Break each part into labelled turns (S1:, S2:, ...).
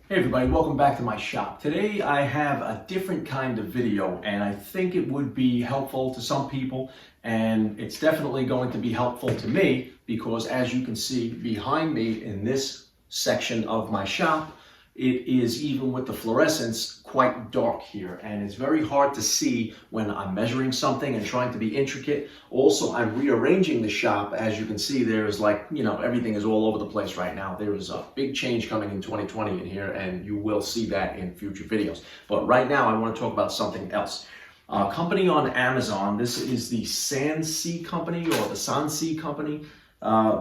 S1: Hey everybody, welcome back to my shop. Today I have a different kind of video and I think it would be helpful to some people, and it's definitely going to be helpful to me because as you can see behind me in this section of my shop, it is, even with the fluorescence, quite dark here, and it's very hard to see when I'm measuring something and trying to be intricate. Also, I'm rearranging the shop. As you can see, there's everything is all over the place right now. There is a big change coming in 2020 in here, and you will see that in future videos. But right now, I want to talk about something else. A company on Amazon, this is the Sansea company or the Sansea company.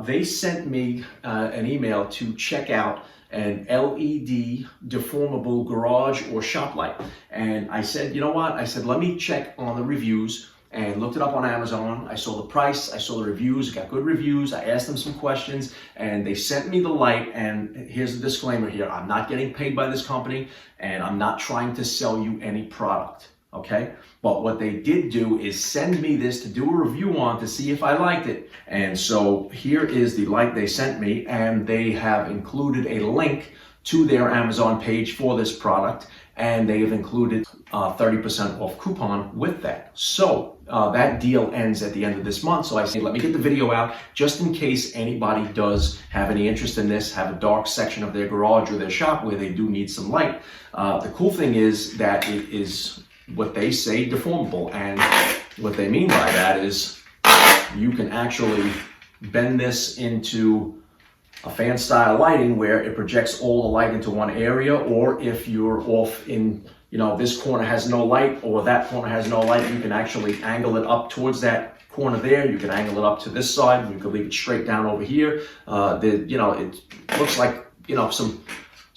S1: They sent me an email to check out an LED deformable garage or shop light. And I said, you know what? I said, let me check on the reviews, and looked it up on Amazon. I saw the price, I saw the reviews, got good reviews. I asked them some questions and they sent me the light. And here's the disclaimer here. I'm not getting paid by this company and I'm not trying to sell you any product. Okay, but what they did do is send me this to do a review on to see if I liked it. And so here is the light they sent me, and they have included a link to their Amazon page for this product, and they have included 30% off coupon with that. So that deal ends at the end of this month. So I say, let me get the video out just in case anybody does have any interest in this, have a dark section of their garage or their shop where they do need some light. The cool thing is that it is what they say deformable, and what they mean by that is you can actually bend this into a fan style lighting where it projects all the light into one area, or if you're off in, this corner has no light or that corner has no light, you can actually angle it up towards that corner there. You can angle it up to this side, you can leave it straight down over here. It looks like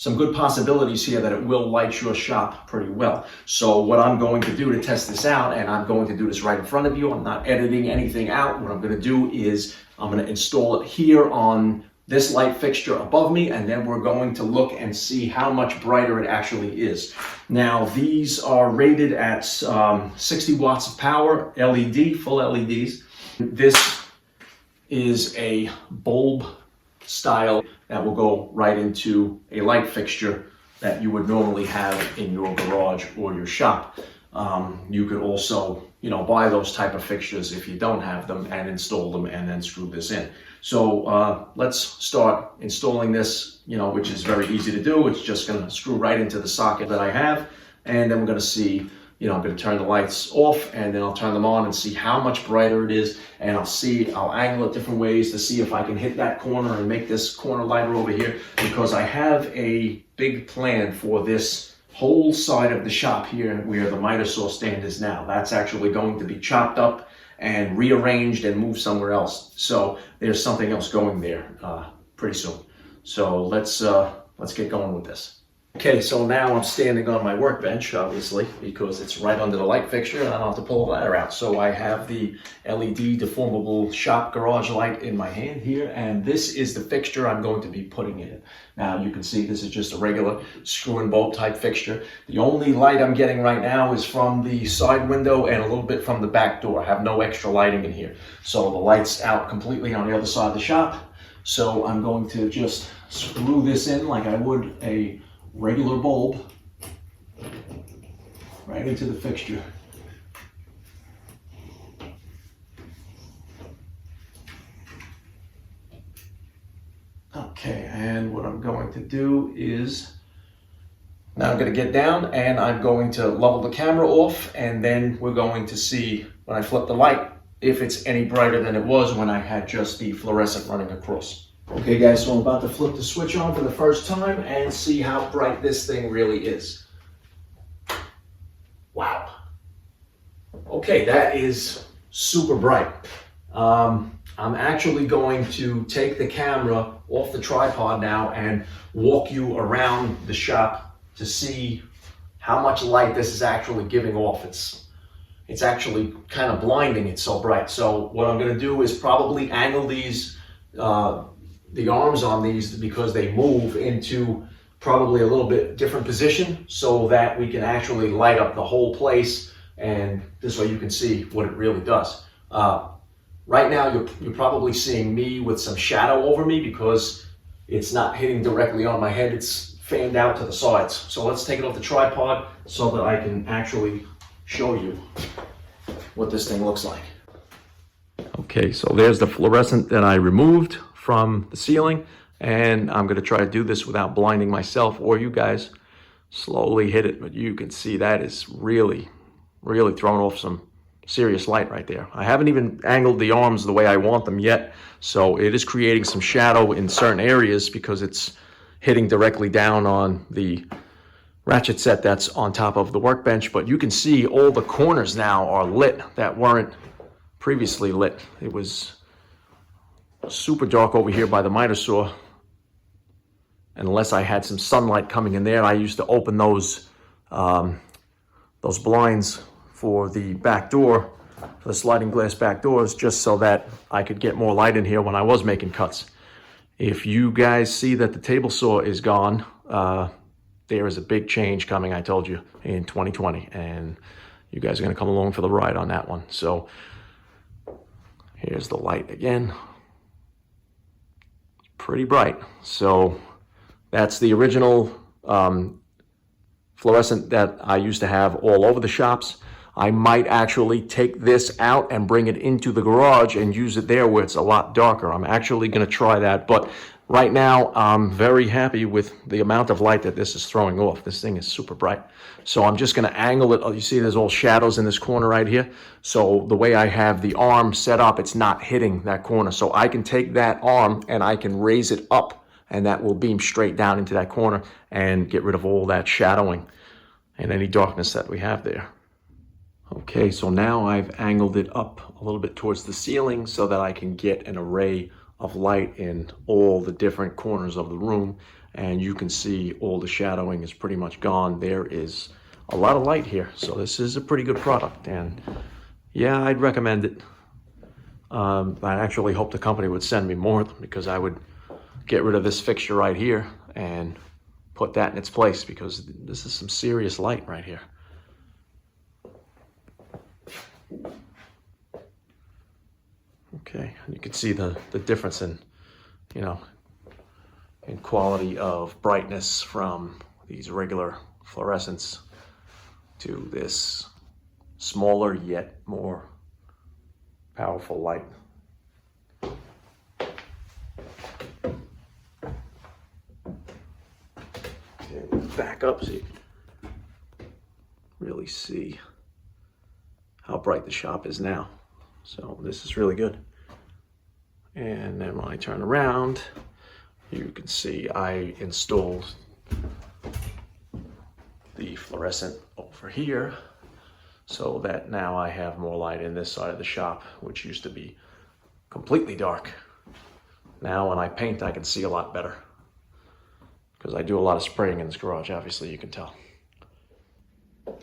S1: some good possibilities here that it will light your shop pretty well. So what I'm going to do to test this out, and I'm going to do this right in front of you, I'm not editing anything out. What I'm going to do is I'm going to install it here on this light fixture above me, and then we're going to look and see how much brighter it actually is. Now, these are rated at 60 watts of power, LED, full LEDs. This is a bulb style that will go right into a light fixture that you would normally have in your garage or your shop. You could also, buy those type of fixtures if you don't have them and install them and then screw this in. So let's start installing this, which is very easy to do. It's just going to screw right into the socket that I have, and then we're going to see, I'm going to turn the lights off and then I'll turn them on and see how much brighter it is, and I'll angle it different ways to see if I can hit that corner and make this corner lighter over here, because I have a big plan for this whole side of the shop here where the miter saw stand is now. That's actually going to be chopped up and rearranged and moved somewhere else. So there's something else going there pretty soon. So let's get going with this. Okay, so now I'm standing on my workbench, obviously, because it's right under the light fixture and I don't have to pull the ladder out. So I have the LED deformable shop garage light in my hand here, and this is the fixture I'm going to be putting in. Now you can see this is just a regular screw and bolt type fixture. The only light I'm getting right now is from the side window and a little bit from the back door. I have no extra lighting in here. So the light's out completely on the other side of the shop. So I'm going to just screw this in like I would a regular bulb right into the fixture. Okay, and what I'm going to do is now I'm going to get down and I'm going to level the camera off, and then we're going to see when I flip the light if it's any brighter than it was when I had just the fluorescent running across. Okay guys, so I'm about to flip the switch on for the first time and see how bright this thing really is. Wow. Okay, that is super bright. I'm actually going to take the camera off the tripod now and walk you around the shop to see how much light this is actually giving off. It's actually kind of blinding, it's so bright. So what I'm going to do is probably angle these the arms on these, because they move into probably a little bit different position so that we can actually light up the whole place, and this way you can see what it really does. Right now you're probably seeing me with some shadow over me because it's not hitting directly on my head. It's fanned out to the sides. So let's take it off the tripod so that I can actually show you what this thing looks like. Okay, so there's the fluorescent that I removed from the ceiling, and I'm gonna try to do this without blinding myself or you guys. Slowly hit it, but you can see that is really throwing off some serious light right there. I haven't even angled the arms the way I want them yet, so it is creating some shadow in certain areas because it's hitting directly down on the ratchet set that's on top of the workbench. But you can see all the corners now are lit that weren't previously lit. It was super dark over here by the miter saw. Unless I had some sunlight coming in there, I used to open those blinds for the back door, for the sliding glass back doors, just so that I could get more light in here when I was making cuts. If you guys see that the table saw is gone, there is a big change coming, I told you, in 2020, and you guys are gonna come along for the ride on that one. So here's the light again. It's pretty bright. So that's the original fluorescent that I used to have all over the shops. I might actually take this out and bring it into the garage and use it there where it's a lot darker. I'm actually going to try that, but right now I'm very happy with the amount of light that this is throwing off. This thing is super bright. So I'm just going to angle it. Oh, you see there's all shadows in this corner right here. So the way I have the arm set up, it's not hitting that corner. So I can take that arm and I can raise it up, and that will beam straight down into that corner and get rid of all that shadowing and any darkness that we have there. Okay, so now I've angled it up a little bit towards the ceiling so that I can get an array of light in all the different corners of the room, and you can see all the shadowing is pretty much gone. There is a lot of light here, so this is a pretty good product, and yeah, I'd recommend it. I actually hope the company would send me more because I would get rid of this fixture right here and put that in its place, because this is some serious light right here. Okay, and you can see the difference in, you know, in quality of brightness from these regular fluorescents to this smaller yet more powerful light. Back up so you can really see how bright the shop is now. So this is really good. And then when I turn around, you can see I installed the fluorescent over here so that now I have more light in this side of the shop, which used to be completely dark. Now when I paint, I can see a lot better, because I do a lot of spraying in this garage, obviously you can tell.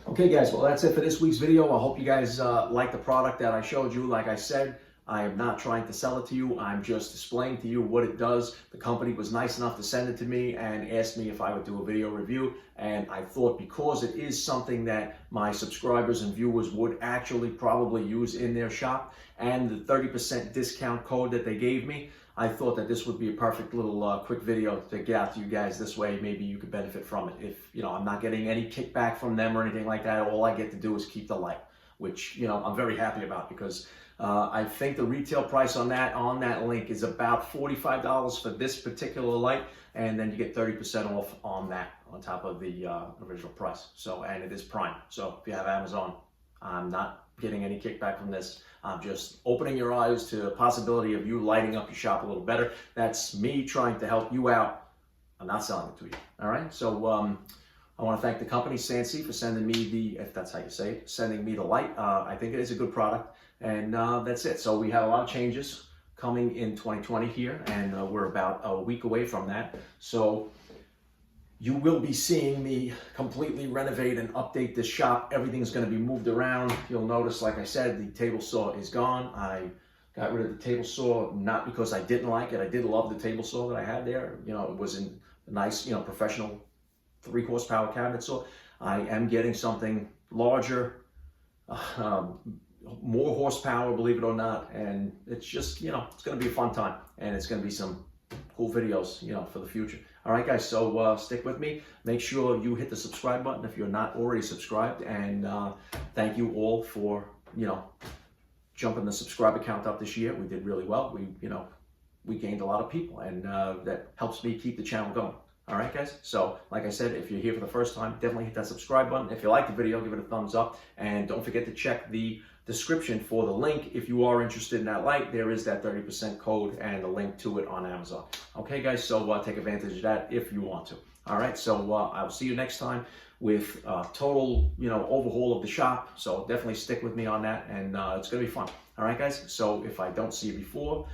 S1: Okay guys, well that's it for this week's video. I hope you guys like the product that I showed you. Like I said, I am not trying to sell it to you. I'm just displaying to you what it does. The company was nice enough to send it to me and asked me if I would do a video review. And I thought, because it is something that my subscribers and viewers would actually probably use in their shop, and the 30% discount code that they gave me, I thought that this would be a perfect little quick video to get out to you guys. This way, maybe you could benefit from it. If, you know, I'm not getting any kickback from them or anything like that, all I get to do is keep the light, which, you know, I'm very happy about, because I think the retail price on that link is about $45 for this particular light, and then you get 30% off on that, on top of the original price. So, and it is Prime. So if you have Amazon, I'm not getting any kickback from this. I'm just opening your eyes to the possibility of you lighting up your shop a little better. That's me trying to help you out. I'm not selling it to you. All right. So I want to thank the company Sansi for sending me the, if that's how you say it, sending me the light. I think it is a good product, and that's it. So we have a lot of changes coming in 2020 here, and we're about a week away from that. So you will be seeing me completely renovate and update this shop. Everything's going to be moved around. You'll notice, like I said, the table saw is gone. I got rid of the table saw, not because I didn't like it. I did love the table saw that I had there. You know, it was in a nice, you know, professional 3-horsepower cabinet saw. I am getting something larger, more horsepower, believe it or not. And it's just, you know, it's going to be a fun time, and it's going to be some cool videos, you know, for the future. All right, guys, so stick with me. Make sure you hit the subscribe button if you're not already subscribed. And thank you all for, jumping the subscriber count up this year. We did really well. We gained a lot of people, and that helps me keep the channel going. All right, guys. So, like I said, if you're here for the first time, definitely hit that subscribe button. If you like the video, give it a thumbs up, and don't forget to check the description for the link. If you are interested in that light, there is that 30% code and a link to it on Amazon. Okay, guys. So take advantage of that if you want to. All right. So I'll see you next time with total, overhaul of the shop. So definitely stick with me on that, and it's gonna be fun. All right, guys. So if I don't see you before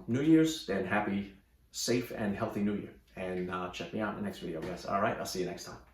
S1: New Year's, then happy, safe, and healthy New Year. And check me out in the next video, guys. All right, I'll see you next time.